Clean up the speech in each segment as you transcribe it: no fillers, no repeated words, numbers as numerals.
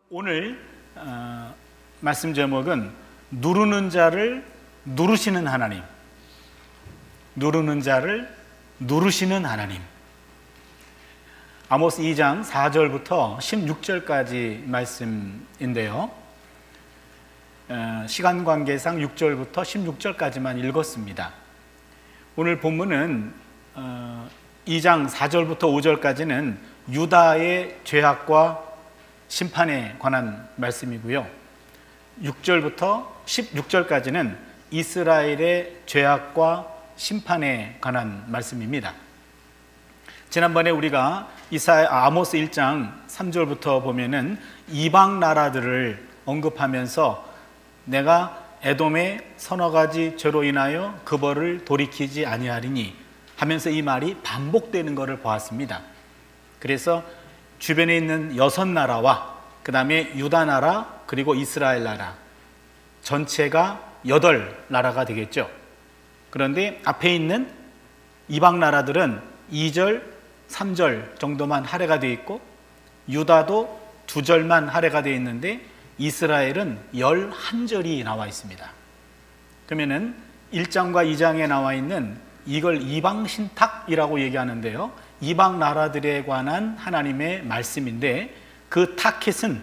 오늘 말씀 제목은 누르는 자를 누르시는 하나님, 누르는 자를 누르시는 하나님. 아모스 2장 4절부터 16절까지 말씀인데요, 시간 관계상 6절부터 16절까지만 읽었습니다. 오늘 본문은 2장 4절부터 5절까지는 유다의 죄악과 심판에 관한 말씀이고요, 6절부터 16절까지는 이스라엘의 죄악과 심판에 관한 말씀입니다. 지난번에 우리가 아모스 1장 3절부터 보면은 이방 나라들을 언급하면서 내가 에돔의 서너 가지 죄로 인하여 그 벌을 돌이키지 아니하리니 하면서 이 말이 반복되는 것을 보았습니다. 그래서 주변에 있는 6나라와 그 다음에 유다 나라 그리고 이스라엘 나라 전체가 8나라가 되겠죠. 그런데 앞에 있는 이방 나라들은 2절, 3절 정도만 할애가 되어 있고 유다도 2절만 할애가 되어 있는데 이스라엘은 11절이 나와 있습니다. 그러면은 1장과 2장에 나와 있는 이걸 이방 신탁이라고 얘기하는데요, 이방 나라들에 관한 하나님의 말씀인데 그 타켓은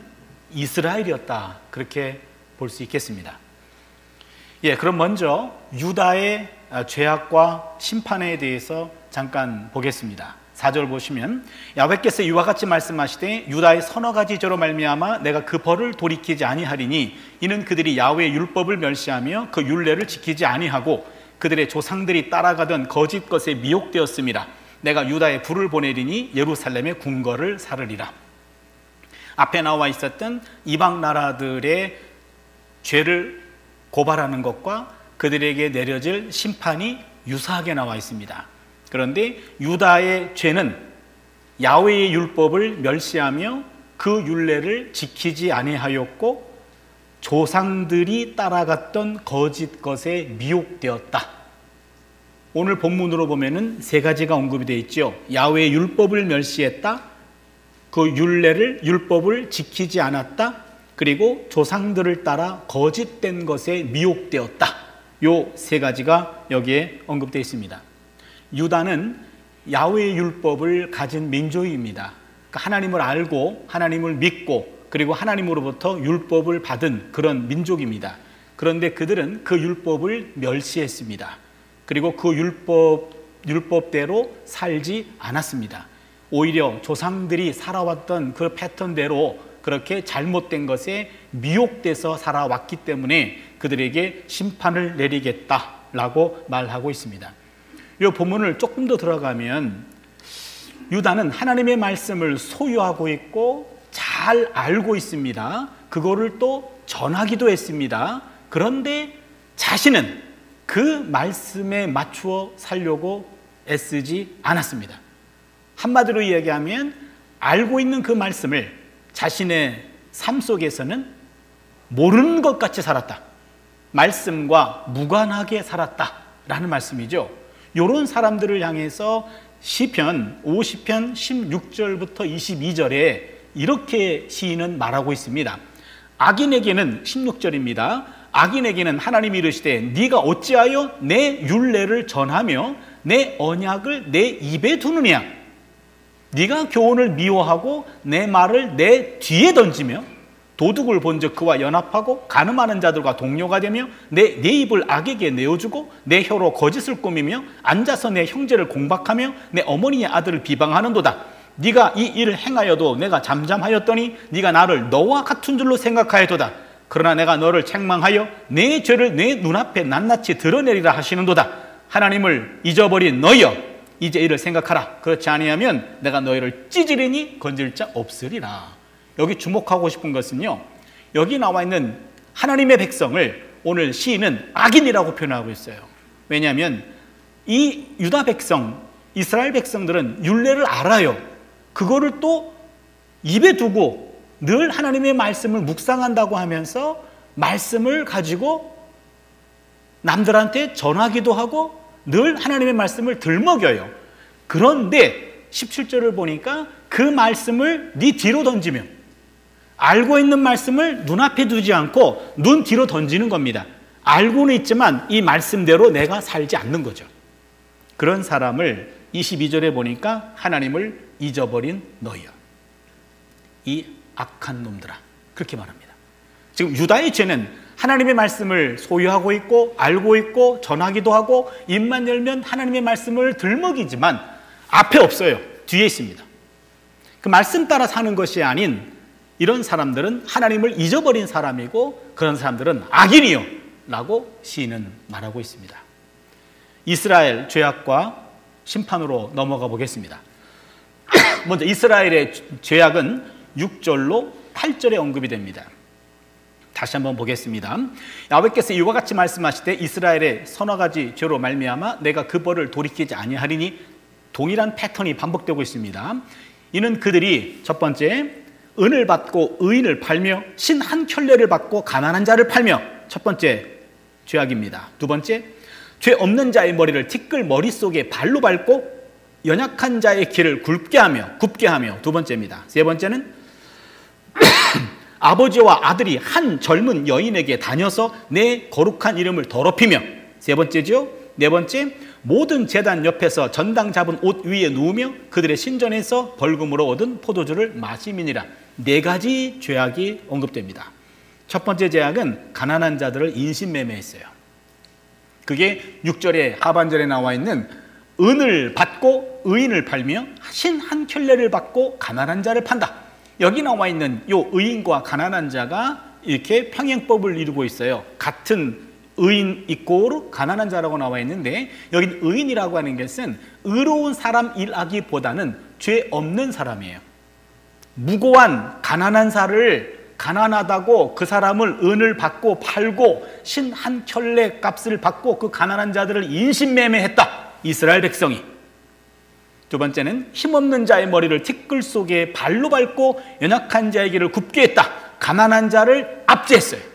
이스라엘이었다, 그렇게 볼 수 있겠습니다. 그럼 먼저 유다의 죄악과 심판에 대해서 잠깐 보겠습니다. 4절 보시면 야훼께서 이와 같이 말씀하시되 유다의 서너 가지 죄로 말미암아 내가 그 벌을 돌이키지 아니하리니 이는 그들이 야훼의 율법을 멸시하며 그 율례를 지키지 아니하고 그들의 조상들이 따라가던 거짓 것에 미혹되었습니다. 내가 유다에 불을 보내리니 예루살렘의 궁궐을 사르리라. 앞에 나와 있었던 이방 나라들의 죄를 고발하는 것과 그들에게 내려질 심판이 유사하게 나와 있습니다. 그런데 유다의 죄는 야훼의 율법을 멸시하며 그 율례를 지키지 아니하였고 조상들이 따라갔던 거짓 것에 미혹되었다. 오늘 본문으로 보면은 3가지가 언급이 되어 있죠. 야훼의 율법을 멸시했다, 그 율법을 지키지 않았다, 그리고 조상들을 따라 거짓된 것에 미혹되었다. 요 3가지가 여기에 언급되어 있습니다. 유다는 야훼의 율법을 가진 민족입니다. 그러니까 하나님을 알고 하나님을 믿고 그리고 하나님으로부터 율법을 받은 그런 민족입니다. 그런데 그들은 그 율법을 멸시했습니다. 그리고 그 율법대로 살지 않았습니다. 오히려 조상들이 살아왔던 그 패턴대로 그렇게 잘못된 것에 미혹돼서 살아왔기 때문에 그들에게 심판을 내리겠다라고 말하고 있습니다. 이 본문을 조금 더 들어가면 유다는 하나님의 말씀을 소유하고 있고 잘 알고 있습니다. 그거를 또 전하기도 했습니다. 그런데 자신은 그 말씀에 맞추어 살려고 애쓰지 않았습니다. 한마디로 이야기하면 알고 있는 그 말씀을 자신의 삶 속에서는 모르는 것 같이 살았다, 말씀과 무관하게 살았다라는 말씀이죠. 이런 사람들을 향해서 시편 50편 16절부터 22절에 이렇게 시인은 말하고 있습니다. 악인에게는 16절입니다. 악인에게는 하나님이 이르시되 네가 어찌하여 내 율례를 전하며 내 언약을 내 입에 두느냐. 네가 교훈을 미워하고 내 말을 내 뒤에 던지며 도둑을 본즉 그와 연합하고 간음하는 자들과 동료가 되며 내 입을 악에게 내어주고 내 혀로 거짓을 꾸미며 앉아서 내 형제를 공박하며 내 어머니의 아들을 비방하는도다. 네가 이 일을 행하여도 내가 잠잠하였더니 네가 나를 너와 같은 줄로 생각하였도다. 그러나 내가 너를 책망하여 내 죄를 내 눈앞에 낱낱이 드러내리라 하시는도다. 하나님을 잊어버린 너희여, 이제 이를 생각하라. 그렇지 아니하면 내가 너희를 찢으리니 건질 자 없으리라. 여기 주목하고 싶은 것은요, 여기 나와 있는 하나님의 백성을 오늘 시인은 악인이라고 표현하고 있어요. 왜냐하면 이 유다 백성, 이스라엘 백성들은 율례를 알아요. 그거를 또 입에 두고 늘 하나님의 말씀을 묵상한다고 하면서 말씀을 가지고 남들한테 전하기도 하고 늘 하나님의 말씀을 들먹여요. 그런데 17절을 보니까 그 말씀을 네 뒤로 던지며 알고 있는 말씀을 눈앞에 두지 않고 눈 뒤로 던지는 겁니다. 알고는 있지만 이 말씀대로 내가 살지 않는 거죠. 그런 사람을 22절에 보니까 하나님을 잊어버린 너희여, 이 악한 놈들아, 그렇게 말합니다. 지금 유다의 죄는 하나님의 말씀을 소유하고 있고 알고 있고 전하기도 하고 입만 열면 하나님의 말씀을 들먹이지만 앞에 없어요. 뒤에 있습니다. 그 말씀 따라 사는 것이 아닌 이런 사람들은 하나님을 잊어버린 사람이고 그런 사람들은 악인이요 라고 시인은 말하고 있습니다. 이스라엘 죄악과 심판으로 넘어가 보겠습니다. 먼저 이스라엘의 죄악은 6절로 8절에 언급이 됩니다. 다시 한번 보겠습니다. 야훼께서 이와 같이 말씀하시되 이스라엘의 서너 가지 죄로 말미암아 내가 그 벌을 돌이키지 아니하리니, 동일한 패턴이 반복되고 있습니다. 이는 그들이 첫 번째 은을 받고 의인을 팔며 신 한 켤레를 받고 가난한 자를 팔며, 첫 번째 죄악입니다. 두 번째, 죄 없는 자의 머리를 티끌 머릿속에 발로 밟고 연약한 자의 길을 굽게 하며 두 번째입니다. 세 번째는 아버지와 아들이 한 젊은 여인에게 다녀서 내 거룩한 이름을 더럽히며, 세 번째죠. 네 번째, 모든 제단 옆에서 전당 잡은 옷 위에 누우며 그들의 신전에서 벌금으로 얻은 포도주를 마시미니라. 네 가지 죄악이 언급됩니다. 첫 번째 죄악은 가난한 자들을 인신매매했어요. 그게 6절에 하반절에 나와 있는 은을 받고 의인을 팔며 신 한 켤레를 받고 가난한 자를 판다. 여기 나와 있는 요 의인과 가난한 자가 이렇게 평행법을 이루고 있어요. 같은 의인 있고 가난한 자라고 나와 있는데, 여기 의인이라고 하는 것은 의로운 사람이라기보다는 죄 없는 사람이에요. 무고한 가난한 자를 가난하다고 그 사람을 은을 받고 팔고 신 한 켤레 값을 받고 그 가난한 자들을 인신매매했다, 이스라엘 백성이. 두 번째는 힘없는 자의 머리를 티끌 속에 발로 밟고 연약한 자의 길을 굽게 했다, 가난한 자를 압제했어요.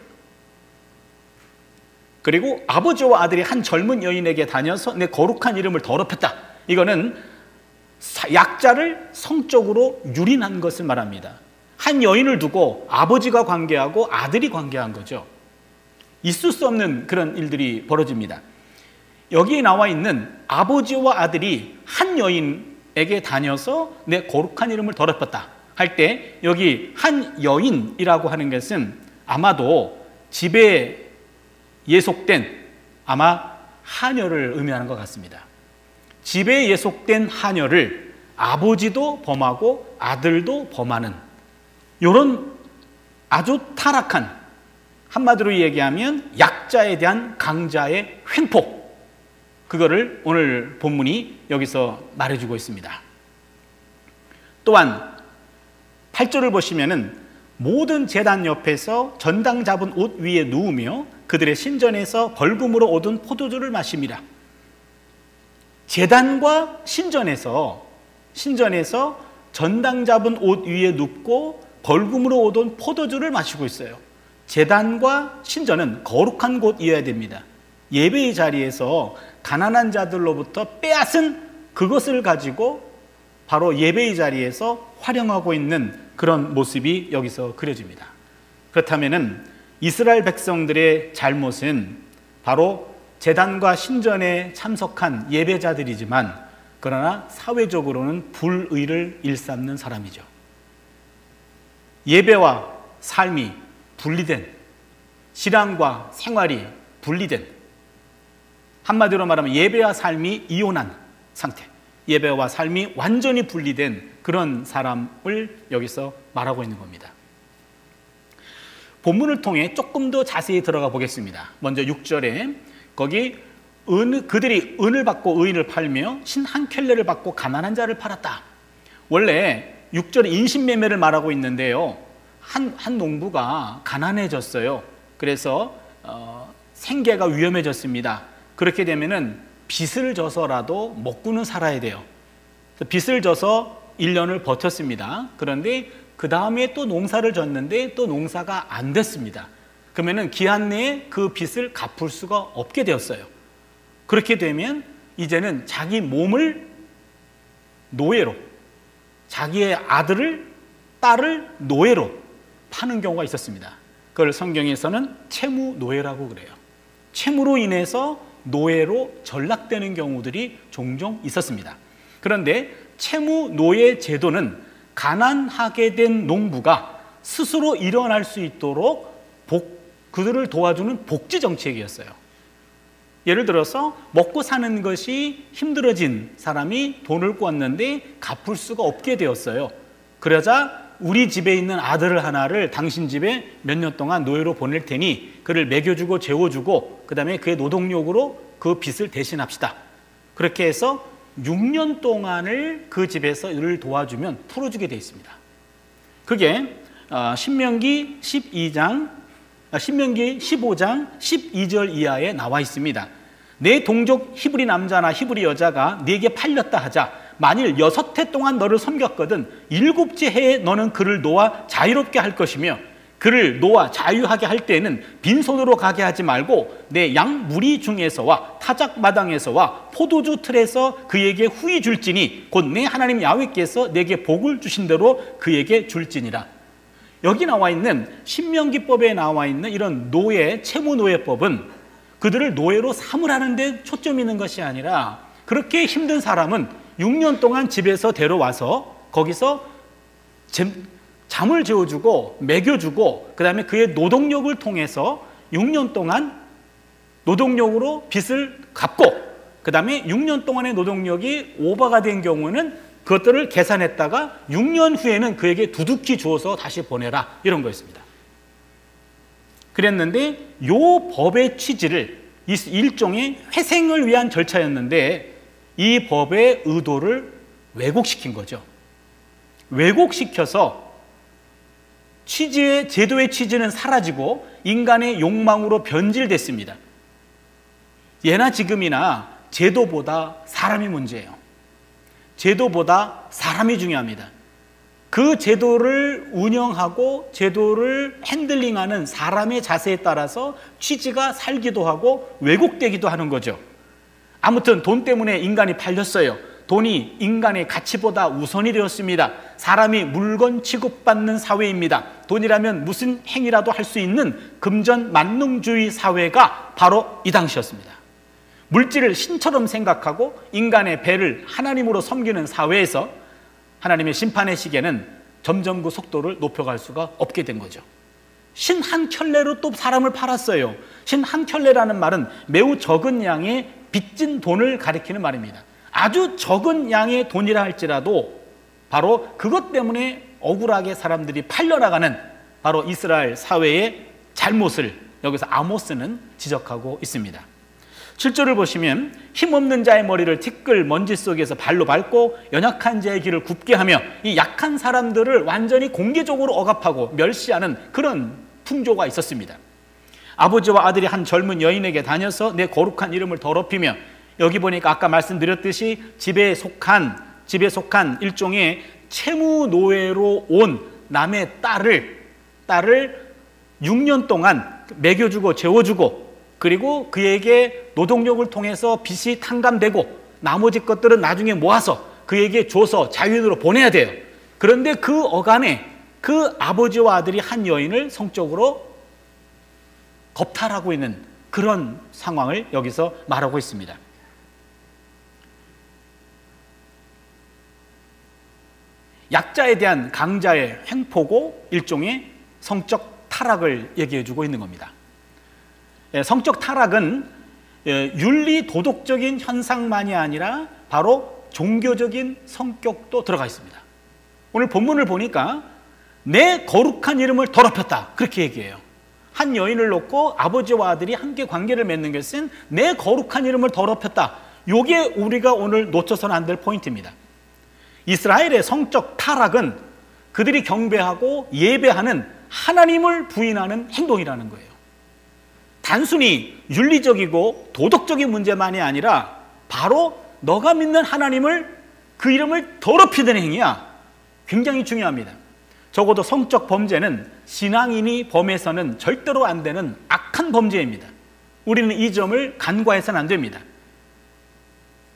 그리고 아버지와 아들이 한 젊은 여인에게 다녀서 내 거룩한 이름을 더럽혔다. 이거는 약자를 성적으로 유린한 것을 말합니다. 한 여인을 두고 아버지가 관계하고 아들이 관계한 거죠. 있을 수 없는 그런 일들이 벌어집니다. 여기에 나와 있는 아버지와 아들이 한 여인에게 다녀서 내 거룩한 이름을 더럽혔다 할 때, 여기 한 여인이라고 하는 것은 아마도 집에 예속된 아마 하녀를 의미하는 것 같습니다. 집에 예속된 하녀를 아버지도 범하고 아들도 범하는 이런 아주 타락한, 한마디로 얘기하면 약자에 대한 강자의 횡포, 그거를 오늘 본문이 여기서 말해주고 있습니다. 또한 8절을 보시면은 모든 제단 옆에서 전당 잡은 옷 위에 누우며 그들의 신전에서 벌금으로 얻은 포도주를 마십니다. 제단과 신전에서 전당 잡은 옷 위에 눕고 벌금으로 얻은 포도주를 마시고 있어요. 제단과 신전은 거룩한 곳이어야 됩니다. 예배의 자리에서 가난한 자들로부터 빼앗은 그것을 가지고 바로 예배의 자리에서 활용하고 있는 그런 모습이 여기서 그려집니다. 그렇다면은 이스라엘 백성들의 잘못은 바로 제단과 신전에 참석한 예배자들이지만, 그러나 사회적으로는 불의를 일삼는 사람이죠. 예배와 삶이 분리된, 신앙과 생활이 분리된, 한마디로 말하면 예배와 삶이 이혼한 상태, 예배와 삶이 완전히 분리된 그런 사람을 여기서 말하고 있는 겁니다. 본문을 통해 조금 더 자세히 들어가 보겠습니다. 먼저 6절에 거기 그들이 은을 받고 의인을 팔며 신 한 켤레를 받고 가난한 자를 팔았다. 원래 6절에 인신매매를 말하고 있는데요, 한 농부가 가난해졌어요. 그래서 생계가 위험해졌습니다. 그렇게 되면은 빚을 져서라도 먹고는 살아야 돼요. 빚을 져서 1년을 버텼습니다. 그런데 그 다음에 또 농사를 졌는데 또 농사가 안 됐습니다. 그러면은 기한 내에 그 빚을 갚을 수가 없게 되었어요. 그렇게 되면 이제는 자기 몸을 노예로, 자기의 아들을, 딸을 노예로, 파는 경우가 있었습니다. 그걸 성경에서는 채무 노예라고 그래요. 채무로 인해서 노예로 전락되는 경우들이 종종 있었습니다. 그런데 채무 노예 제도는 가난하게 된 농부가 스스로 일어날 수 있도록 그들을 도와주는 복지 정책이었어요. 예를 들어서 먹고 사는 것이 힘들어진 사람이 돈을 꿨는데 갚을 수가 없게 되었어요. 그러자 우리 집에 있는 아들 하나를 당신 집에 몇 년 동안 노예로 보낼 테니 그를 먹여주고 재워주고 그 다음에 그의 노동력으로 그 빚을 대신합시다. 그렇게 해서 6년 동안을 그 집에서 일을 도와주면 풀어주게 되어 있습니다. 그게 신명기 15장 12절 이하에 나와 있습니다. 내 동족 히브리 남자나 히브리 여자가 네게 팔렸다 하자 만일 6해 동안 너를 섬겼거든 7째 해에 너는 그를 놓아 자유롭게 할 것이며 그를 놓아 자유하게 할 때에는 빈손으로 가게 하지 말고 내 양 무리 중에서와 타작 마당에서와 포도주 틀에서 그에게 후히 줄지니 곧 내 하나님 야훼께서 내게 복을 주신 대로 그에게 줄지니라. 여기 나와 있는 신명기법에 나와 있는 이런 노예, 채무노예법은 그들을 노예로 삼으라는 데 초점이 있는 것이 아니라 그렇게 힘든 사람은 6년 동안 집에서 데려와서 거기서 잠을 재워주고 먹여주고 그 다음에 그의 노동력을 통해서 6년 동안 노동력으로 빚을 갚고 그 다음에 6년 동안의 노동력이 오버가 된 경우는 그것들을 계산했다가 6년 후에는 그에게 두둑히 주어서 다시 보내라 이런 거였습니다. 그랬는데 이 법의 취지를 일종의 회생을 위한 절차였는데 이 법의 의도를 왜곡시킨 거죠. 왜곡시켜서 제도의 취지는 사라지고 인간의 욕망으로 변질됐습니다. 예나 지금이나 제도보다 사람이 문제예요. 제도보다 사람이 중요합니다. 그 제도를 운영하고 제도를 핸들링하는 사람의 자세에 따라서 취지가 살기도 하고 왜곡되기도 하는 거죠. 아무튼 돈 때문에 인간이 팔렸어요. 돈이 인간의 가치보다 우선이 되었습니다. 사람이 물건 취급받는 사회입니다. 돈이라면 무슨 행위라도 할 수 있는 금전 만능주의 사회가 바로 이 당시였습니다. 물질을 신처럼 생각하고 인간의 배를 하나님으로 섬기는 사회에서 하나님의 심판의 시계는 점점 그 속도를 높여갈 수가 없게 된 거죠. 신 한 켤레로 또 사람을 팔았어요. 신 한 켤레라는 말은 매우 적은 양의 빚진 돈을 가리키는 말입니다. 아주 적은 양의 돈이라 할지라도 바로 그것 때문에 억울하게 사람들이 팔려나가는 바로 이스라엘 사회의 잘못을 여기서 아모스는 지적하고 있습니다. 7절을 보시면 힘없는 자의 머리를 티끌 먼지 속에서 발로 밟고 연약한 자의 길을 굽게 하며 이 약한 사람들을 완전히 공개적으로 억압하고 멸시하는 그런 풍조가 있었습니다. 아버지와 아들이 한 젊은 여인에게 다녀서 내 거룩한 이름을 더럽히며 여기 보니까 아까 말씀드렸듯이 집에 속한 일종의 채무 노예로 온 남의 딸을 6년 동안 먹여주고 재워주고 그리고 그에게 노동력을 통해서 빚이 탕감되고 나머지 것들은 나중에 모아서 그에게 줘서 자유인으로 보내야 돼요. 그런데 그 어간에 그 아버지와 아들이 한 여인을 성적으로 겁탈하고 있는 그런 상황을 여기서 말하고 있습니다. 약자에 대한 강자의 횡포고 일종의 성적 타락을 얘기해주고 있는 겁니다. 성적 타락은 윤리 도덕적인 현상만이 아니라 바로 종교적인 성격도 들어가 있습니다. 오늘 본문을 보니까 내 거룩한 이름을 더럽혔다 그렇게 얘기해요. 한 여인을 놓고 아버지와 아들이 함께 관계를 맺는 것은 내 거룩한 이름을 더럽혔다. 이게 우리가 오늘 놓쳐서는 안 될 포인트입니다. 이스라엘의 성적 타락은 그들이 경배하고 예배하는 하나님을 부인하는 행동이라는 거예요. 단순히 윤리적이고 도덕적인 문제만이 아니라 바로 너가 믿는 하나님을 그 이름을 더럽히는 행위야. 굉장히 중요합니다. 적어도 성적 범죄는 신앙인이 범해서는 절대로 안 되는 악한 범죄입니다. 우리는 이 점을 간과해서는 안 됩니다.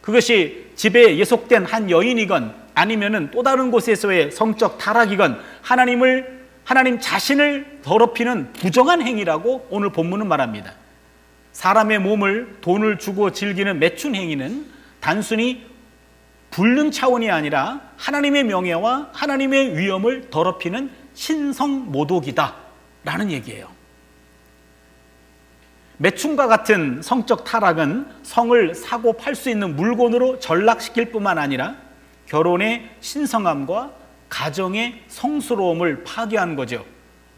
그것이 집에 예속된 한 여인이건 아니면은 또 다른 곳에서의 성적 타락이건 하나님을 하나님 자신을 더럽히는 부정한 행위라고 오늘 본문은 말합니다. 사람의 몸을 돈을 주고 즐기는 매춘 행위는 단순히 불륜 차원이 아니라 하나님의 명예와 하나님의 위엄을 더럽히는 신성모독이다 라는 얘기예요. 매춘과 같은 성적 타락은 성을 사고 팔 수 있는 물건으로 전락시킬 뿐만 아니라 결혼의 신성함과 가정의 성스러움을 파괴하는 거죠.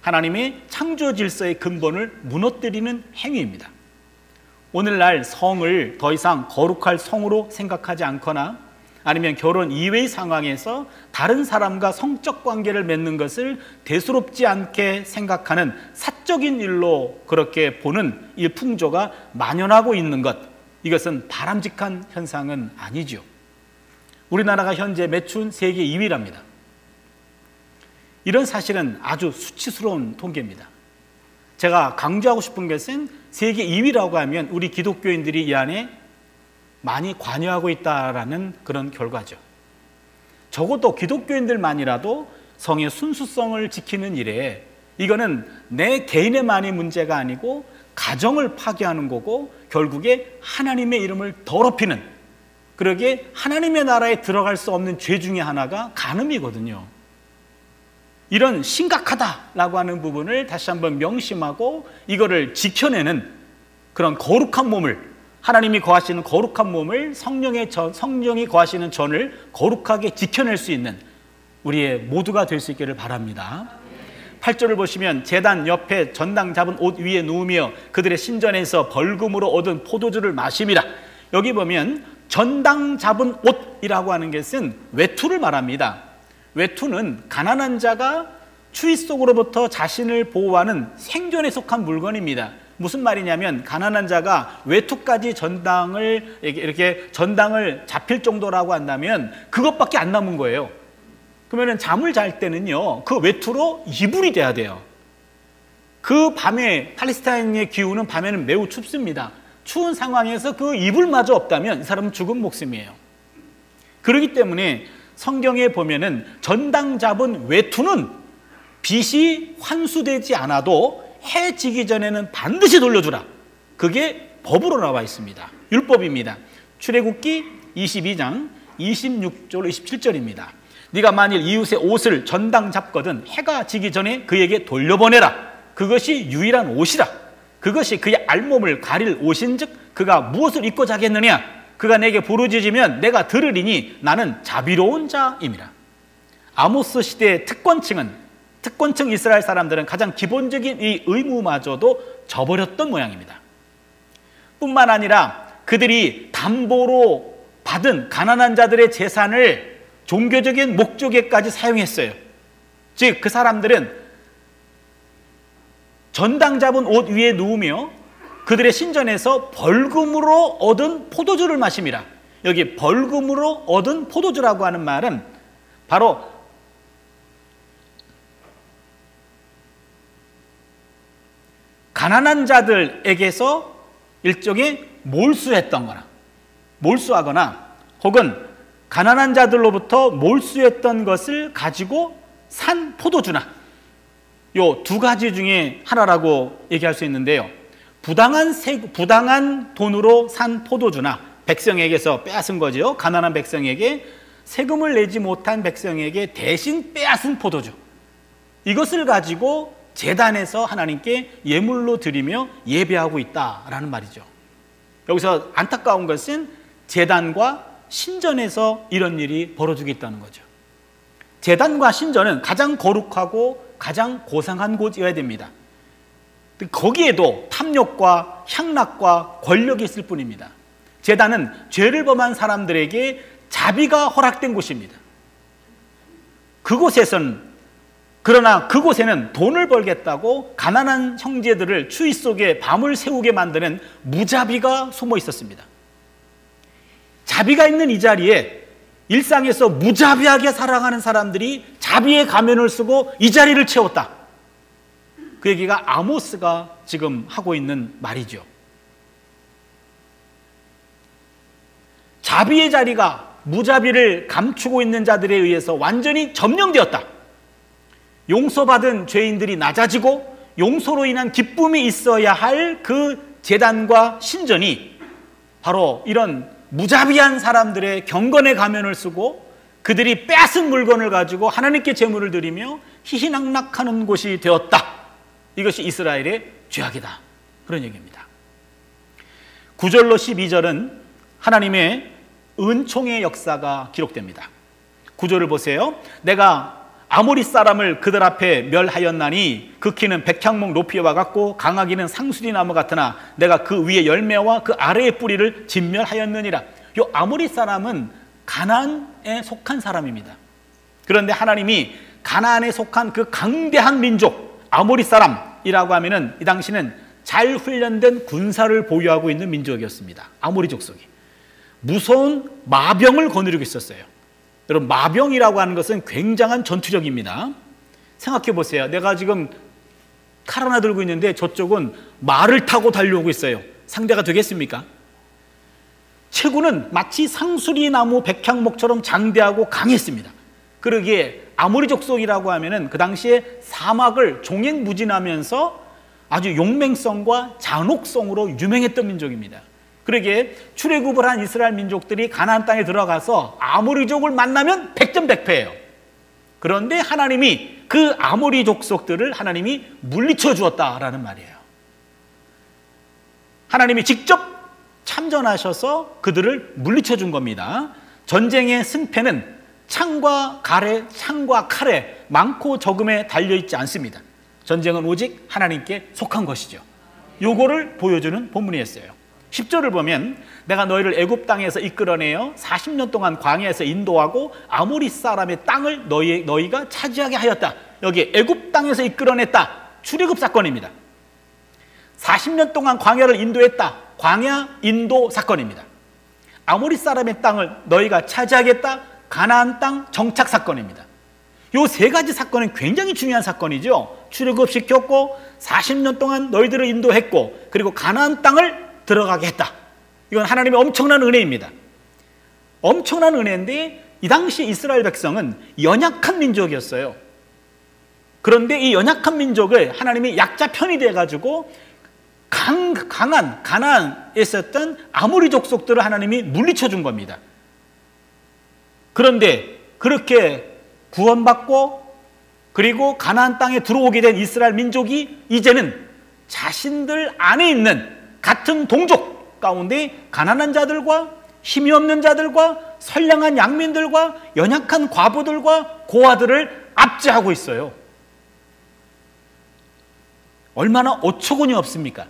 하나님의 창조 질서의 근본을 무너뜨리는 행위입니다. 오늘날 성을 더 이상 거룩할 성으로 생각하지 않거나 아니면 결혼 이외의 상황에서 다른 사람과 성적 관계를 맺는 것을 대수롭지 않게 생각하는 사적인 일로 그렇게 보는 이 풍조가 만연하고 있는 것, 이것은 바람직한 현상은 아니죠. 우리나라가 현재 매춘 세계 2위랍니다. 이런 사실은 아주 수치스러운 통계입니다. 제가 강조하고 싶은 것은 세계 2위라고 하면 우리 기독교인들이 이 안에 많이 관여하고 있다라는 그런 결과죠. 적어도 기독교인들만이라도 성의 순수성을 지키는 일에 이거는 내 개인의만의 문제가 아니고 가정을 파괴하는 거고 결국에 하나님의 이름을 더럽히는, 그러기에 하나님의 나라에 들어갈 수 없는 죄 중에 하나가 간음이거든요. 이런 심각하다라고 하는 부분을 다시 한번 명심하고 이거를 지켜내는 그런 거룩한 몸을, 하나님이 거하시는 거룩한 몸을 성령이 거하시는 전을 거룩하게 지켜낼 수 있는 우리의 모두가 될 수 있기를 바랍니다. 8절을 보시면 제단 옆에 전당 잡은 옷 위에 누우며 그들의 신전에서 벌금으로 얻은 포도주를 마심이라. 여기 보면 전당 잡은 옷이라고 하는 것은 외투를 말합니다. 외투는 가난한 자가 추위 속으로부터 자신을 보호하는 생존에 속한 물건입니다. 무슨 말이냐면 가난한 자가 외투까지 전당을 잡힐 정도라고 한다면 그것밖에 안 남은 거예요. 그러면 잠을 잘 때는요, 그 외투로 이불이 돼야 돼요. 그 밤에 팔레스타인의 기후는 밤에는 매우 춥습니다. 추운 상황에서 그 이불마저 없다면 이 사람은 죽은 목숨이에요. 그렇기 때문에 성경에 보면은 전당 잡은 외투는 빚이 환수되지 않아도 해 지기 전에는 반드시 돌려주라. 그게 법으로 나와 있습니다. 율법입니다. 출애굽기 22장 26절 27절입니다. 네가 만일 이웃의 옷을 전당 잡거든 해가 지기 전에 그에게 돌려보내라. 그것이 유일한 옷이라. 그것이 그의 알몸을 가릴 옷인즉 그가 무엇을 입고 자겠느냐. 그가 내게 부르짖으면 내가 들으리니 나는 자비로운 자임이라. 아모스 시대의 특권층 이스라엘 사람들은 가장 기본적인 이 의무마저도 저버렸던 모양입니다. 뿐만 아니라 그들이 담보로 받은 가난한 자들의 재산을 종교적인 목적에까지 사용했어요. 즉 그 사람들은 전당 잡은 옷 위에 누우며 그들의 신전에서 벌금으로 얻은 포도주를 마심이라. 여기 벌금으로 얻은 포도주라고 하는 말은 바로 가난한 자들에게서 일종의 몰수하거나 혹은 가난한 자들로부터 몰수했던 것을 가지고 산 포도주나, 요 두 가지 중에 하나라고 얘기할 수 있는데요. 부당한 돈으로 산 포도주나, 백성에게서 빼앗은 거죠. 가난한 백성에게 세금을 내지 못한 백성에게 대신 빼앗은 포도주, 이것을 가지고 제단에서 하나님께 예물로 드리며 예배하고 있다라는 말이죠. 여기서 안타까운 것은 제단과 신전에서 이런 일이 벌어지고 있다는 거죠. 제단과 신전은 가장 거룩하고 가장 고상한 곳이어야 됩니다. 거기에도 탐욕과 향락과 권력이 있을 뿐입니다. 제단은 죄를 범한 사람들에게 자비가 허락된 곳입니다. 그러나 그곳에는 돈을 벌겠다고 가난한 형제들을 추위 속에 밤을 새우게 만드는 무자비가 숨어 있었습니다. 자비가 있는 이 자리에 일상에서 무자비하게 살아가는 사람들이 자비의 가면을 쓰고 이 자리를 채웠다. 그 얘기가 아모스가 지금 하고 있는 말이죠. 자비의 자리가 무자비를 감추고 있는 자들에 의해서 완전히 점령되었다. 용서받은 죄인들이 낮아지고 용서로 인한 기쁨이 있어야 할 그 제단과 신전이 바로 이런 무자비한 사람들의 경건의 가면을 쓰고 그들이 빼앗은 물건을 가지고 하나님께 제물을 드리며 희희낙낙하는 곳이 되었다. 이것이 이스라엘의 죄악이다. 그런 얘기입니다. 9절로 12절은 하나님의 은총의 역사가 기록됩니다. 9절을 보세요. 내가 아모리 사람을 그들 앞에 멸하였나니 그 키는 백향목 높이와 같고 강하기는 상수리 나무 같으나 내가 그 위에 열매와 그 아래의 뿌리를 진멸하였느니라. 이 아모리 사람은 가나안에 속한 사람입니다. 그런데 하나님이 가나안에 속한 그 강대한 민족 아모리 사람이라고 하면은 이 당시는 잘 훈련된 군사를 보유하고 있는 민족이었습니다. 아모리 족속이 무서운 마병을 거느리고 있었어요. 여러분, 마병이라고 하는 것은 굉장한 전투력입니다. 생각해 보세요. 내가 지금 칼 하나 들고 있는데 저쪽은 말을 타고 달려오고 있어요. 상대가 되겠습니까? 체구는 마치 상수리 나무 백향목처럼 장대하고 강했습니다. 그러기에 아모리 족속이라고 하면은 그 당시에 사막을 종횡무진하면서 아주 용맹성과 잔혹성으로 유명했던 민족입니다. 그러기에 출애굽을 한 이스라엘 민족들이 가나안 땅에 들어가서 아모리족을 만나면 백전백패예요. 그런데 하나님이 그 아모리 족속들을 하나님이 물리쳐 주었다라는 말이에요. 하나님이 직접 참전하셔서 그들을 물리쳐 준 겁니다. 전쟁의 승패는 창과 칼에 많고 적음에 달려있지 않습니다. 전쟁은 오직 하나님께 속한 것이죠. 요거를 보여주는 본문이었어요. 10절을 보면 내가 너희를 애굽 땅에서 이끌어내어 40년 동안 광야에서 인도하고 아모리 사람의 땅을 너희가 차지하게 하였다. 여기 애굽 땅에서 이끌어냈다. 출애굽 사건입니다. 40년 동안 광야를 인도했다. 광야 인도 사건입니다. 아모리 사람의 땅을 너희가 차지하겠다. 가나안 땅 정착 사건입니다. 이 세 가지 사건은 굉장히 중요한 사건이죠. 출애굽시켰고 40년 동안 너희들을 인도했고 그리고 가나안 땅을 들어가게 했다. 이건 하나님의 엄청난 은혜입니다. 엄청난 은혜인데 이 당시 이스라엘 백성은 연약한 민족이었어요. 그런데 이 연약한 민족을 하나님이 약자 편이 돼가지고 강한 가나안에 있었던 아모리 족속들을 하나님이 물리쳐 준 겁니다. 그런데 그렇게 구원받고 그리고 가나안 땅에 들어오게 된 이스라엘 민족이 이제는 자신들 안에 있는 같은 동족 가운데 가난한 자들과 힘이 없는 자들과 선량한 양민들과 연약한 과부들과 고아들을 압제하고 있어요. 얼마나 어처구니 없습니까?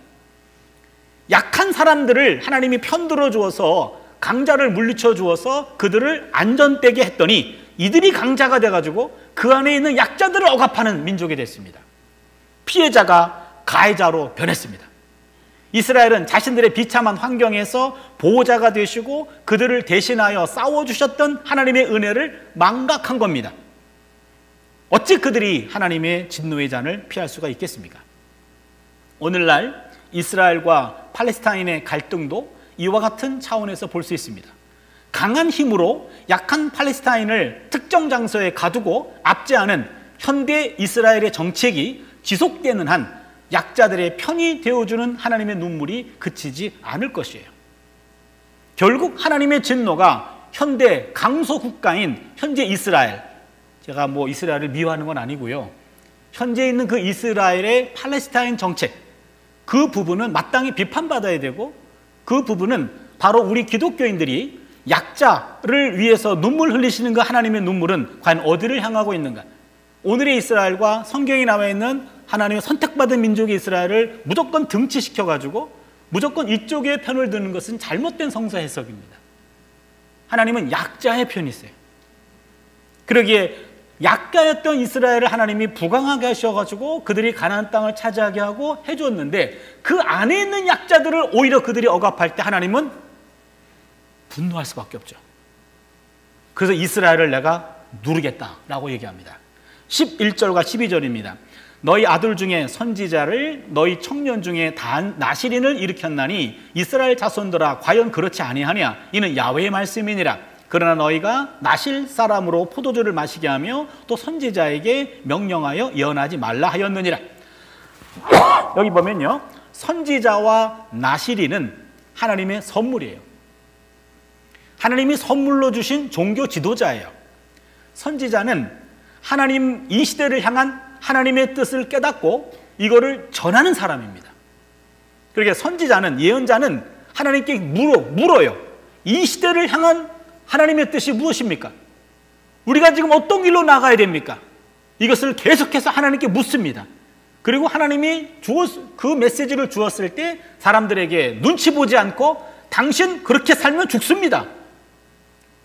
약한 사람들을 하나님이 편들어 주어서 강자를 물리쳐 주어서 그들을 안전되게 했더니 이들이 강자가 돼가지고 그 안에 있는 약자들을 억압하는 민족이 됐습니다. 피해자가 가해자로 변했습니다. 이스라엘은 자신들의 비참한 환경에서 보호자가 되시고 그들을 대신하여 싸워주셨던 하나님의 은혜를 망각한 겁니다. 어찌 그들이 하나님의 진노의 잔을 피할 수가 있겠습니까? 오늘날 이스라엘과 팔레스타인의 갈등도 이와 같은 차원에서 볼 수 있습니다. 강한 힘으로 약한 팔레스타인을 특정 장소에 가두고 압제하는 현대 이스라엘의 정책이 지속되는 한 약자들의 편이 되어주는 하나님의 눈물이 그치지 않을 것이에요. 결국 하나님의 진노가 현대 강소 국가인 현재 이스라엘, 제가 뭐 이스라엘을 미워하는 건 아니고요. 현재 있는 그 이스라엘의 팔레스타인 정책, 그 부분은 마땅히 비판받아야 되고 그 부분은 바로 우리 기독교인들이 약자를 위해서 눈물 흘리시는 그 하나님의 눈물은 과연 어디를 향하고 있는가? 오늘의 이스라엘과 성경에 나와 있는 하나님의 선택받은 민족의 이스라엘을 무조건 등치시켜가지고 무조건 이쪽의 편을 드는 것은 잘못된 성서 해석입니다. 하나님은 약자의 편이세요. 그러기에 약자였던 이스라엘을 하나님이 부강하게 하셔가지고 그들이 가나안 땅을 차지하게 하고 해줬는데 그 안에 있는 약자들을 오히려 그들이 억압할 때 하나님은 분노할 수밖에 없죠. 그래서 이스라엘을 내가 누르겠다라고 얘기합니다. 11절과 12절입니다. 너희 아들 중에 선지자를 너희 청년 중에 나실인을 일으켰나니 이스라엘 자손들아 과연 그렇지 아니하냐? 이는 야훼의 말씀이니라. 그러나 너희가 나실 사람으로 포도주를 마시게 하며 또 선지자에게 명령하여 예언하지 말라 하였느니라. 여기 보면요, 선지자와 나실이는 하나님의 선물이에요. 하나님이 선물로 주신 종교 지도자예요. 선지자는 하나님, 이 시대를 향한 하나님의 뜻을 깨닫고 이거를 전하는 사람입니다. 그러니까 선지자는, 예언자는 하나님께 물어요. 이 시대를 향한 하나님의 뜻이 무엇입니까? 우리가 지금 어떤 길로 나가야 됩니까? 이것을 계속해서 하나님께 묻습니다. 그리고 하나님이 그 메시지를 주었을 때 사람들에게 눈치 보지 않고 당신 그렇게 살면 죽습니다.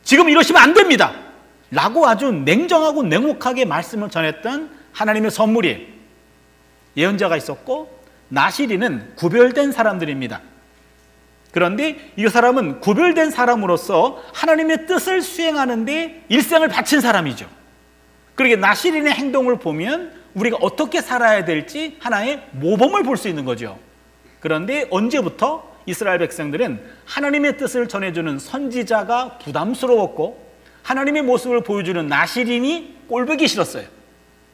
지금 이러시면 안 됩니다. 라고 아주 냉정하고 냉혹하게 말씀을 전했던 하나님의 선물이에요. 예언자가 있었고 나시리는 구별된 사람들입니다. 그런데 이 사람은 구별된 사람으로서 하나님의 뜻을 수행하는 데 일생을 바친 사람이죠. 그러니까 나시린의 행동을 보면 우리가 어떻게 살아야 될지 하나의 모범을 볼 수 있는 거죠. 그런데 언제부터 이스라엘 백성들은 하나님의 뜻을 전해주는 선지자가 부담스러웠고 하나님의 모습을 보여주는 나시린이 꼴보기 싫었어요.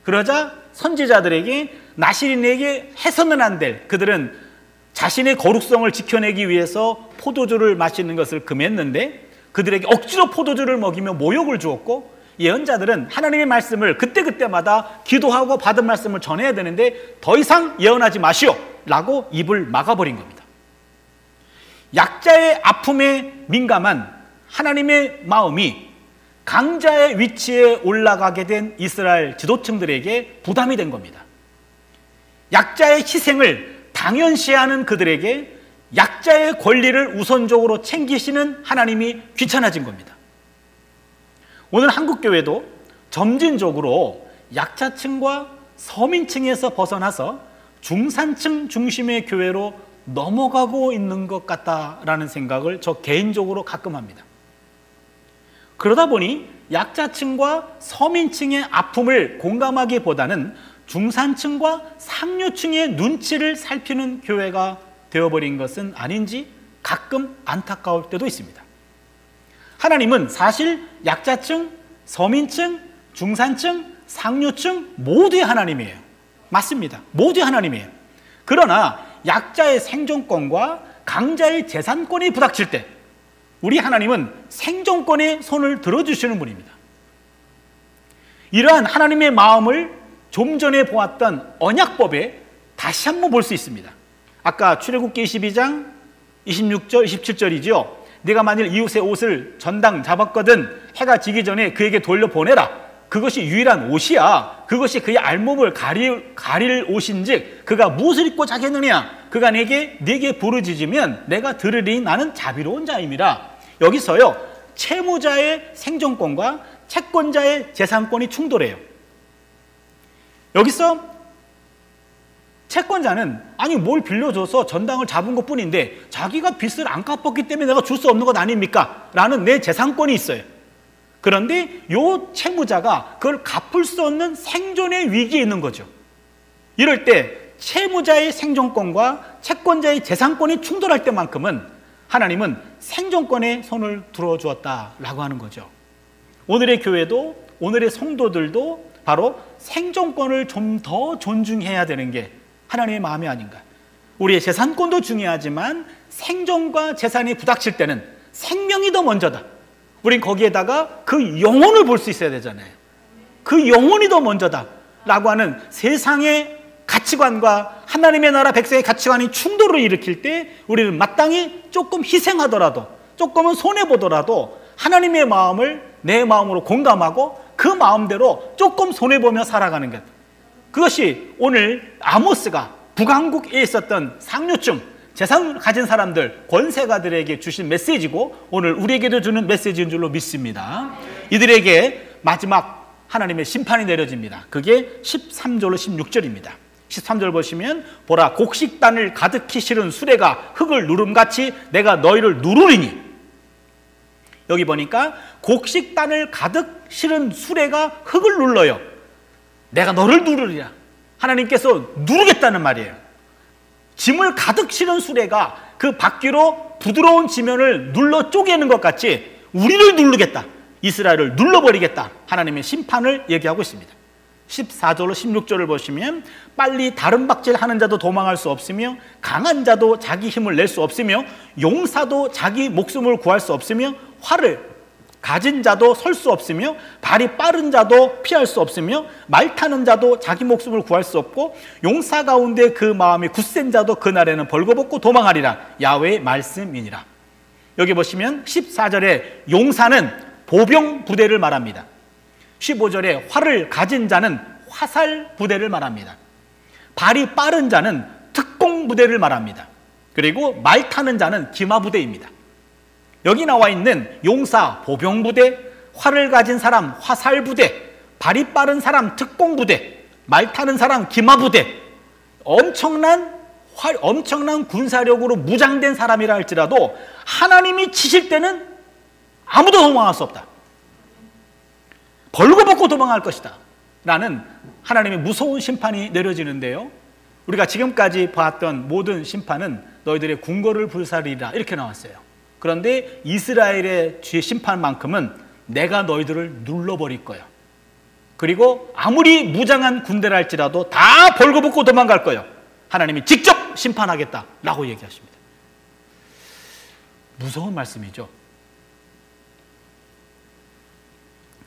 그러자 선지자들에게 나시린에게 해서는 안 될, 그들은 자신의 거룩성을 지켜내기 위해서 포도주를 마시는 것을 금했는데 그들에게 억지로 포도주를 먹이며 모욕을 주었고, 예언자들은 하나님의 말씀을 그때그때마다 기도하고 받은 말씀을 전해야 되는데 더 이상 예언하지 마시오 라고 입을 막아버린 겁니다. 약자의 아픔에 민감한 하나님의 마음이 강자의 위치에 올라가게 된 이스라엘 지도층들에게 부담이 된 겁니다. 약자의 희생을 당연시하는 그들에게 약자의 권리를 우선적으로 챙기시는 하나님이 귀찮아진 겁니다. 오늘 한국교회도 점진적으로 약자층과 서민층에서 벗어나서 중산층 중심의 교회로 넘어가고 있는 것 같다라는 생각을 저 개인적으로 가끔 합니다. 그러다 보니 약자층과 서민층의 아픔을 공감하기보다는 중산층과 상류층의 눈치를 살피는 교회가 되어버린 것은 아닌지 가끔 안타까울 때도 있습니다. 하나님은 사실 약자층, 서민층, 중산층, 상류층 모두의 하나님이에요. 맞습니다. 모두의 하나님이에요. 그러나 약자의 생존권과 강자의 재산권이 부닥칠 때 우리 하나님은 생존권에 손을 들어주시는 분입니다. 이러한 하나님의 마음을 좀 전에 보았던 언약법에 다시 한번 볼 수 있습니다. 아까 출애굽기 22장 26절 27절이죠. 네가 만일 이웃의 옷을 전당 잡았거든 해가 지기 전에 그에게 돌려보내라. 그것이 유일한 옷이야. 그것이 그의 알몸을 가릴 옷인즉 그가 무엇을 입고 자겠느냐. 그가 네게 부르짖으면 내가 들으리니 나는 자비로운 자임이라. 여기서요, 채무자의 생존권과 채권자의 재산권이 충돌해요. 여기서 채권자는 아니 뭘 빌려줘서 전당을 잡은 것뿐인데 자기가 빚을 안 갚았기 때문에 내가 줄 수 없는 것 아닙니까? 라는 내 재산권이 있어요. 그런데 요 채무자가 그걸 갚을 수 없는 생존의 위기에 있는 거죠. 이럴 때 채무자의 생존권과 채권자의 재산권이 충돌할 때만큼은 하나님은 생존권에 손을 들어주었다라고 하는 거죠. 오늘의 교회도 오늘의 성도들도 바로 생존권을 좀 더 존중해야 되는 게 하나님의 마음이 아닌가. 우리의 재산권도 중요하지만 생존과 재산이 부닥칠 때는 생명이 더 먼저다. 우린 거기에다가 그 영혼을 볼 수 있어야 되잖아요. 그 영혼이 더 먼저다 라고 하는 세상의 가치관과 하나님의 나라 백성의 가치관이 충돌을 일으킬 때 우리는 마땅히 조금 희생하더라도, 조금은 손해보더라도 하나님의 마음을 내 마음으로 공감하고 그 마음대로 조금 손해보며 살아가는 것. 그것이 오늘 아모스가 북왕국에 있었던 상류층, 재산을 가진 사람들, 권세가들에게 주신 메시지고 오늘 우리에게도 주는 메시지인 줄로 믿습니다. 이들에게 마지막 하나님의 심판이 내려집니다. 그게 13절로 16절입니다. 13절 보시면 보라, 곡식단을 가득히 실은 수레가 흙을 누름같이 내가 너희를 누르리니. 여기 보니까 곡식단을 가득 실은 수레가 흙을 눌러요. 내가 너를 누르리라. 하나님께서 누르겠다는 말이에요. 짐을 가득 실은 수레가 그 바퀴로 부드러운 지면을 눌러 쪼개는 것 같이 우리를 누르겠다, 이스라엘을 눌러버리겠다, 하나님의 심판을 얘기하고 있습니다. 14절로 16절을 보시면 빨리 다른 박질하는 자도 도망할 수 없으며 강한 자도 자기 힘을 낼 수 없으며 용사도 자기 목숨을 구할 수 없으며 활을 가진 자도 설 수 없으며 발이 빠른 자도 피할 수 없으며 말 타는 자도 자기 목숨을 구할 수 없고 용사 가운데 그 마음이 굳센 자도 그날에는 벌거벗고 도망하리라. 야훼의 말씀이니라. 여기 보시면 14절에 용사는 보병 부대를 말합니다. 15절에 활을 가진 자는 화살 부대를 말합니다. 발이 빠른 자는 특공 부대를 말합니다. 그리고 말 타는 자는 기마 부대입니다. 여기 나와 있는 용사, 보병 부대, 활을 가진 사람, 화살 부대, 발이 빠른 사람, 특공 부대, 말 타는 사람, 기마 부대, 엄청난 군사력으로 무장된 사람이라 할지라도 하나님이 치실 때는 아무도 도망할 수 없다. 벌거벗고 도망할 것이다 라는 하나님의 무서운 심판이 내려지는데요, 우리가 지금까지 봤던 모든 심판은 너희들의 궁궐을 불사르리라 이렇게 나왔어요. 그런데 이스라엘의 죄 심판만큼은 내가 너희들을 눌러버릴 거야. 그리고 아무리 무장한 군대라 할지라도 다 벌거벗고 도망갈 거예요. 하나님이 직접 심판하겠다라고 얘기하십니다. 무서운 말씀이죠.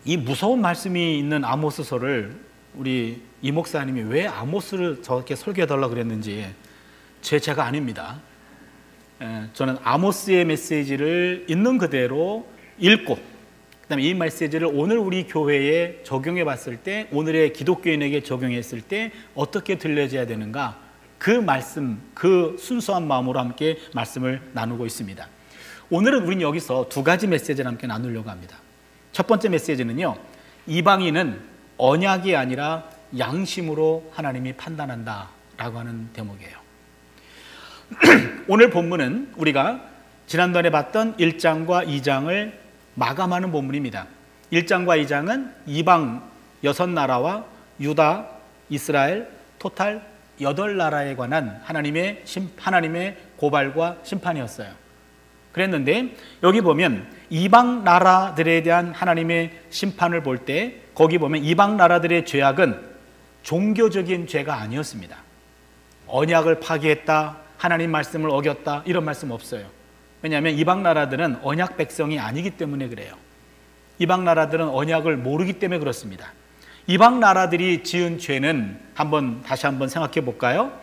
이 무서운 말씀이 있는 아모스서를 우리 이 목사님이 왜 아모스를 저렇게 설교해달라고 그랬는지 제가 아닙니다. 저는 아모스의 메시지를 있는 그대로 읽고 그다음에 이 메시지를 오늘 우리 교회에 적용해 봤을 때, 오늘의 기독교인에게 적용했을 때 어떻게 들려져야 되는가, 그 말씀, 그 순수한 마음으로 함께 말씀을 나누고 있습니다. 오늘은 우리는 여기서 두 가지 메시지를 함께 나누려고 합니다. 첫 번째 메시지는요, 이방인은 언약이 아니라 양심으로 하나님이 판단한다 라고 하는 대목이에요. 오늘 본문은 우리가 지난번에 봤던 1장과 2장을 마감하는 본문입니다. 1장과 2장은 이방 6나라와 유다, 이스라엘, 토탈 8나라에 관한 하나님의 고발과 심판이었어요. 그랬는데 여기 보면 이방 나라들에 대한 하나님의 심판을 볼 때 거기 보면 이방 나라들의 죄악은 종교적인 죄가 아니었습니다. 언약을 파기했다, 하나님 말씀을 어겼다, 이런 말씀 없어요. 왜냐하면 이방 나라들은 언약 백성이 아니기 때문에 그래요. 이방 나라들은 언약을 모르기 때문에 그렇습니다. 이방 나라들이 지은 죄는 다시 한번 생각해 볼까요?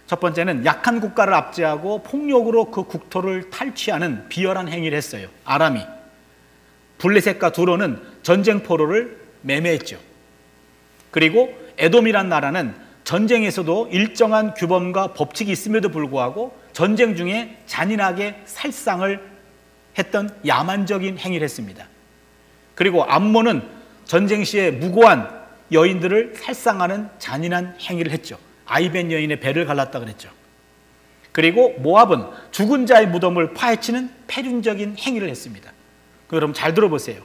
첫 번째는 약한 국가를 압제하고 폭력으로 그 국토를 탈취하는 비열한 행위를 했어요. 아람이. 블레셋과 두로는 전쟁 포로를 매매했죠. 그리고 에돔이란 나라는 전쟁에서도 일정한 규범과 법칙이 있음에도 불구하고 전쟁 중에 잔인하게 살상을 했던 야만적인 행위를 했습니다. 그리고 암몬은 전쟁 시에 무고한 여인들을 살상하는 잔인한 행위를 했죠. 아이벤 여인의 배를 갈랐다 그랬죠. 그리고 모압은 죽은 자의 무덤을 파헤치는 패륜적인 행위를 했습니다. 여러분 잘 들어보세요.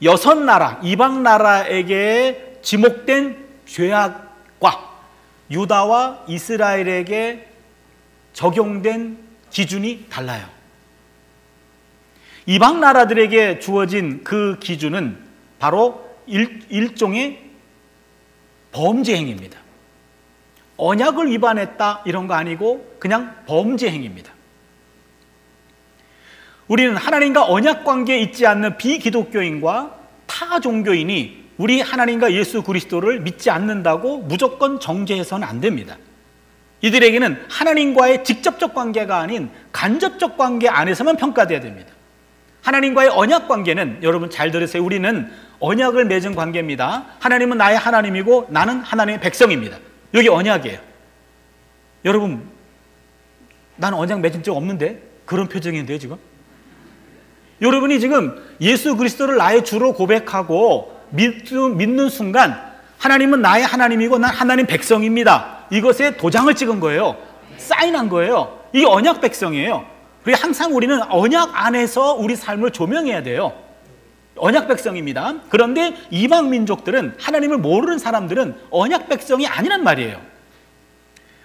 6나라, 이방 나라에게 지목된 죄악과 유다와 이스라엘에게 적용된 기준이 달라요. 이방 나라들에게 주어진 그 기준은 바로 일종의 범죄 행위입니다. 언약을 위반했다 이런 거 아니고 그냥 범죄 행위입니다. 우리는 하나님과 언약 관계에 있지 않는 비기독교인과 타 종교인이 우리 하나님과 예수 그리스도를 믿지 않는다고 무조건 정죄해서는 안 됩니다. 이들에게는 하나님과의 직접적 관계가 아닌 간접적 관계 안에서만 평가돼야 됩니다. 하나님과의 언약 관계는, 여러분 잘 들으세요, 우리는 언약을 맺은 관계입니다. 하나님은 나의 하나님이고 나는 하나님의 백성입니다. 여기 언약이에요. 여러분, 나는 언약 맺은 적 없는데? 그런 표정인데요 지금? 여러분이 지금 예수 그리스도를 나의 주로 고백하고 믿는 순간 하나님은 나의 하나님이고 난 하나님 백성입니다, 이것에 도장을 찍은 거예요. 사인한 거예요. 이게 언약 백성이에요. 그리고 항상 우리는 언약 안에서 우리 삶을 조명해야 돼요. 언약 백성입니다. 그런데 이방 민족들은, 하나님을 모르는 사람들은 언약 백성이 아니란 말이에요.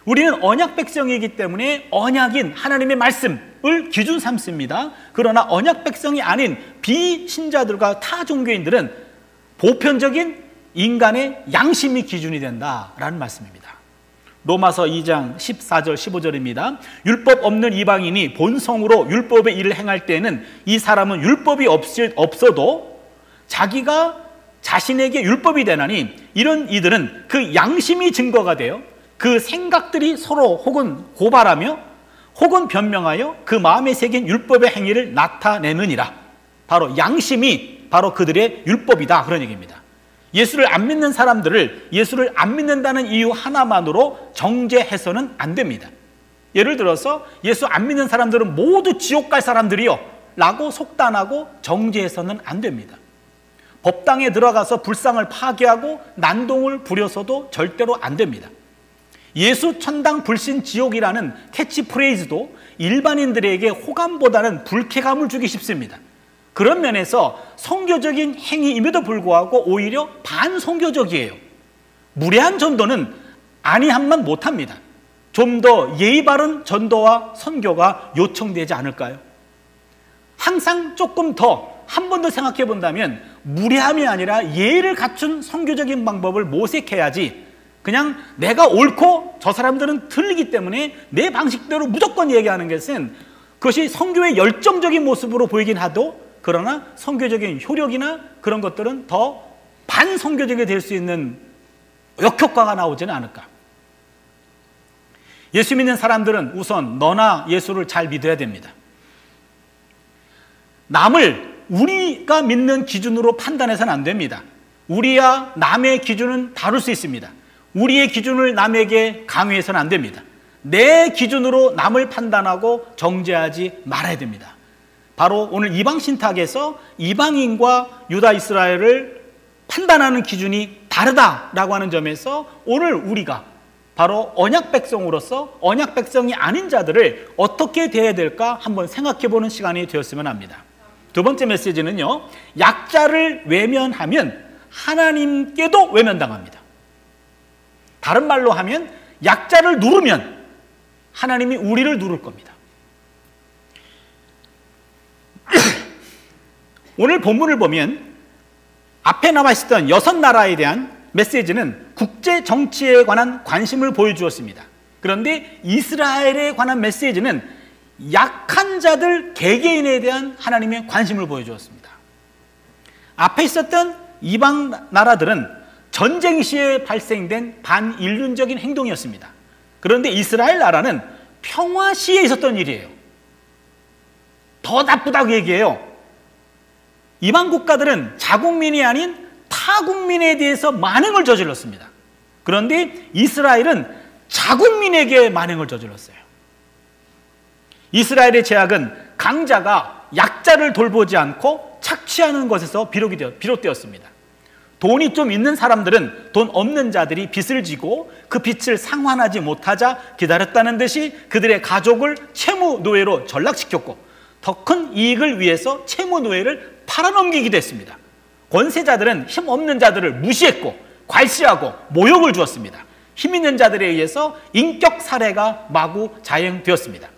우리는 언약 백성이기 때문에 언약인 하나님의 말씀을 기준 삼습니다. 그러나 언약 백성이 아닌 비신자들과 타 종교인들은 보편적인 인간의 양심이 기준이 된다라는 말씀입니다. 로마서 2장 14절 15절입니다. 율법 없는 이방인이 본성으로 율법의 일을 행할 때에는 이 사람은 율법이 없어도 자기가 자신에게 율법이 되나니 이런 이들은 그 양심이 증거가 되어 그 생각들이 서로 혹은 고발하며 혹은 변명하여 그 마음에 새긴 율법의 행위를 나타내느니라. 바로 양심이 바로 그들의 율법이다, 그런 얘기입니다. 예수를 안 믿는 사람들을 예수를 안 믿는다는 이유 하나만으로 정죄해서는 안 됩니다. 예를 들어서 예수 안 믿는 사람들은 모두 지옥 갈 사람들이요 라고 속단하고 정죄해서는 안 됩니다. 법당에 들어가서 불상을 파괴하고 난동을 부려서도 절대로 안 됩니다. 예수 천당 불신 지옥이라는 캐치프레이즈도 일반인들에게 호감보다는 불쾌감을 주기 쉽습니다. 그런 면에서 선교적인 행위임에도 불구하고 오히려 반선교적이에요. 무례한 전도는 아니함만 못합니다. 좀 더 예의 바른 전도와 선교가 요청되지 않을까요? 항상 조금 더 한 번 더 생각해 본다면 무례함이 아니라 예의를 갖춘 선교적인 방법을 모색해야지 그냥 내가 옳고 저 사람들은 틀리기 때문에 내 방식대로 무조건 얘기하는 것은 그것이 선교의 열정적인 모습으로 보이긴 하도 그러나 선교적인 효력이나 그런 것들은 더 반선교적이 될 수 있는 역효과가 나오지는 않을까. 예수 믿는 사람들은 우선 너나 예수를 잘 믿어야 됩니다. 남을 우리가 믿는 기준으로 판단해서는 안 됩니다. 우리와 남의 기준은 다를 수 있습니다. 우리의 기준을 남에게 강요해서는 안 됩니다. 내 기준으로 남을 판단하고 정죄하지 말아야 됩니다. 바로 오늘 이방신탁에서 이방인과 유다 이스라엘을 판단하는 기준이 다르다라고 하는 점에서 오늘 우리가 바로 언약 백성으로서 언약 백성이 아닌 자들을 어떻게 대해야 될까 한번 생각해 보는 시간이 되었으면 합니다. 두 번째 메시지는요, 약자를 외면하면 하나님께도 외면당합니다. 다른 말로 하면 약자를 누르면 하나님이 우리를 누를 겁니다. 오늘 본문을 보면 앞에 나와 있었던 6나라에 대한 메시지는 국제 정치에 관한 관심을 보여주었습니다. 그런데 이스라엘에 관한 메시지는 약한 자들 개개인에 대한 하나님의 관심을 보여주었습니다. 앞에 있었던 이방 나라들은 전쟁 시에 발생된 반인륜적인 행동이었습니다. 그런데 이스라엘 나라는 평화 시에 있었던 일이에요. 더 나쁘다고 얘기해요. 이방 국가들은 자국민이 아닌 타국민에 대해서 만행을 저질렀습니다. 그런데 이스라엘은 자국민에게 만행을 저질렀어요. 이스라엘의 죄악은 강자가 약자를 돌보지 않고 착취하는 것에서 비롯되었습니다. 돈이 좀 있는 사람들은 돈 없는 자들이 빚을 지고 그 빚을 상환하지 못하자 기다렸다는 듯이 그들의 가족을 채무 노예로 전락시켰고 더 큰 이익을 위해서 채무 노예를 팔아넘기기도 했습니다. 권세자들은 힘 없는 자들을 무시했고 괄시하고 모욕을 주었습니다. 힘 있는 자들에 의해서 인격 살해가 마구 자행되었습니다.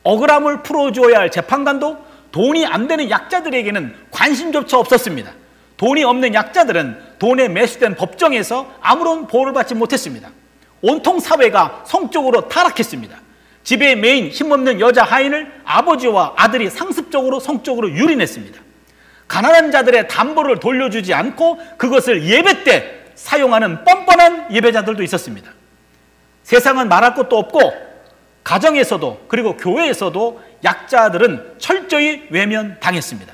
억울함을 풀어주어야 할 재판관도 돈이 안 되는 약자들에게는 관심조차 없었습니다. 돈이 없는 약자들은 돈에 매수된 법정에서 아무런 보호를 받지 못했습니다. 온통 사회가 성적으로 타락했습니다. 집의 메인 힘없는 여자 하인을 아버지와 아들이 상습적으로 성적으로 유린했습니다. 가난한 자들의 담보를 돌려주지 않고 그것을 예배 때 사용하는 뻔뻔한 예배자들도 있었습니다. 세상은 말할 것도 없고 가정에서도 그리고 교회에서도 약자들은 철저히 외면당했습니다.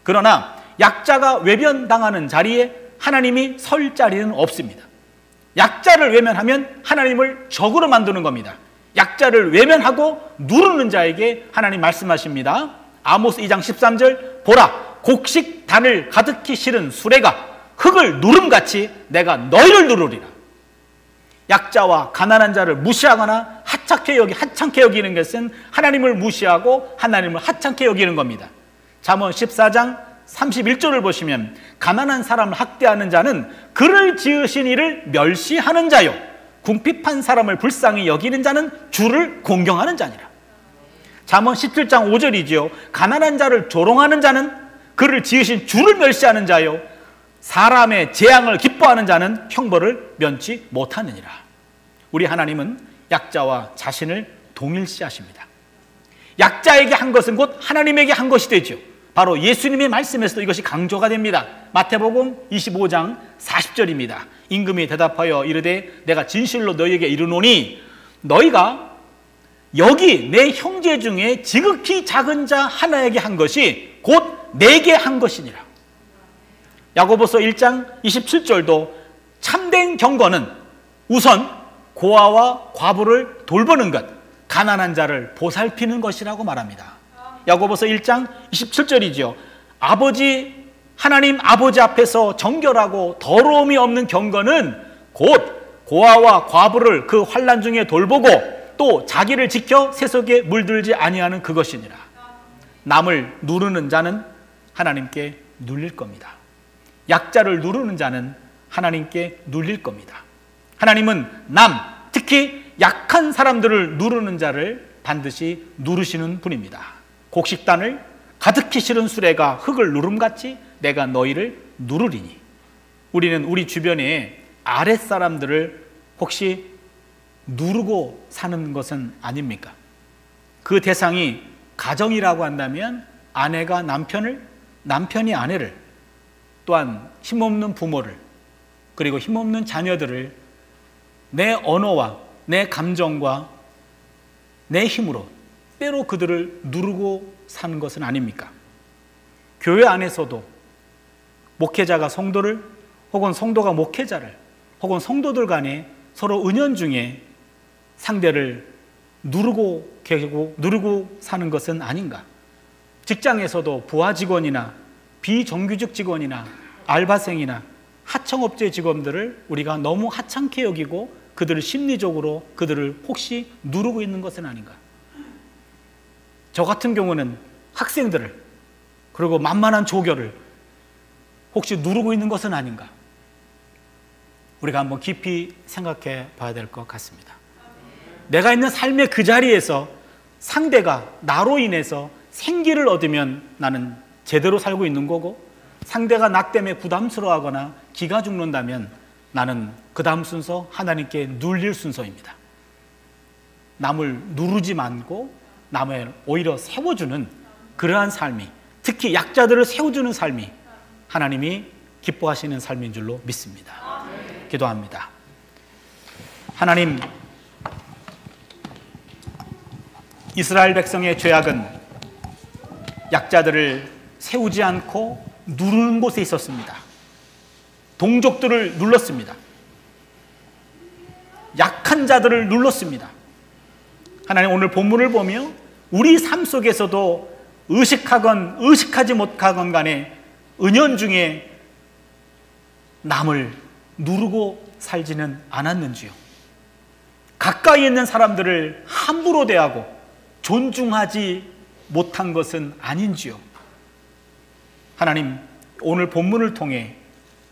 그러나 약자가 외면당하는 자리에 하나님이 설 자리는 없습니다. 약자를 외면하면 하나님을 적으로 만드는 겁니다. 약자를 외면하고 누르는 자에게 하나님 말씀하십니다. 아모스 2장 13절 보라 곡식 단을 가득히 실은 수레가 흙을 누름같이 내가 너희를 누르리라. 약자와 가난한 자를 무시하거나 하찮게 여기는 것은 하나님을 무시하고 하나님을 하찮게 여기는 겁니다. 잠언 14장 31절을 보시면 가난한 사람을 학대하는 자는 그를 지으신 이를 멸시하는 자요 궁핍한 사람을 불쌍히 여기는 자는 주를 공경하는 자니라. 잠언 17장 5절이지요. 가난한 자를 조롱하는 자는 그를 지으신 주를 멸시하는 자요 사람의 재앙을 기뻐하는 자는 형벌을 면치 못하느니라. 우리 하나님은 약자와 자신을 동일시하십니다. 약자에게 한 것은 곧 하나님에게 한 것이 되죠. 바로 예수님의 말씀에서도 이것이 강조가 됩니다. 마태복음 25장 40절입니다. 임금이 대답하여 이르되 내가 진실로 너희에게 이르노니 너희가 여기 내 형제 중에 지극히 작은 자 하나에게 한 것이 곧 내게 한 것이니라. 야고보서 1장 27절도 참된 경건은 우선 고아와 과부를 돌보는 것, 가난한 자를 보살피는 것이라고 말합니다. 야고보서 1장 27절이죠. 하나님 아버지 앞에서 정결하고 더러움이 없는 경건은 곧 고아와 과부를 그 환난 중에 돌보고 또 자기를 지켜 세속에 물들지 아니하는 그것이니라. 남을 누르는 자는 하나님께 눌릴 겁니다. 약자를 누르는 자는 하나님께 눌릴 겁니다. 하나님은 특히 약한 사람들을 누르는 자를 반드시 누르시는 분입니다. 곡식단을 가득히 실은 수레가 흙을 누름같이 내가 너희를 누르리니. 우리는 우리 주변에 아랫사람들을 혹시 누르고 사는 것은 아닙니까? 그 대상이 가정이라고 한다면 아내가 남편을, 남편이 아내를, 또한 힘없는 부모를, 그리고 힘없는 자녀들을 내 언어와 내 감정과 내 힘으로 때로 그들을 누르고 사는 것은 아닙니까? 교회 안에서도 목회자가 성도를, 혹은 성도가 목회자를, 혹은 성도들 간에 서로 은연중에 상대를 누르고 계시고 누르고 사는 것은 아닌가? 직장에서도 부하 직원이나 비정규직 직원이나 알바생이나 하청업체 직원들을 우리가 너무 하찮게 여기고 그들을 심리적으로 그들을 혹시 누르고 있는 것은 아닌가? 저 같은 경우는 학생들을, 그리고 만만한 조교를 혹시 누르고 있는 것은 아닌가? 우리가 한번 깊이 생각해 봐야 될 것 같습니다. 내가 있는 삶의 그 자리에서 상대가 나로 인해서 생기를 얻으면 나는 제대로 살고 있는 거고, 상대가 나 때문에 부담스러워하거나 기가 죽는다면 나는 그 다음 순서 하나님께 눌릴 순서입니다. 남을 누르지 말고 남을 오히려 세워주는 그러한 삶이, 특히 약자들을 세워주는 삶이 하나님이 기뻐하시는 삶인 줄로 믿습니다. 기도합니다. 하나님, 이스라엘 백성의 죄악은 약자들을 세우지 않고 누르는 곳에 있었습니다. 동족들을 눌렀습니다. 약한 자들을 눌렀습니다. 하나님, 오늘 본문을 보며 우리 삶 속에서도 의식하건 의식하지 못하건 간에 은연중에 남을 누르고 살지는 않았는지요? 가까이 있는 사람들을 함부로 대하고 존중하지 못한 것은 아닌지요? 하나님, 오늘 본문을 통해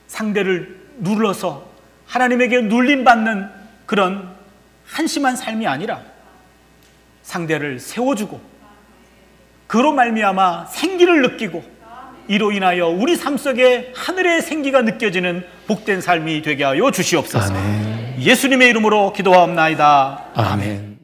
상대를 눌러서 하나님에게 눌림받는 그런 한심한 삶이 아니라 상대를 세워주고 그로 말미암아 생기를 느끼고 이로 인하여 우리 삶 속에 하늘의 생기가 느껴지는 복된 삶이 되게 하여 주시옵소서. 아멘. 예수님의 이름으로 기도하옵나이다. 아멘.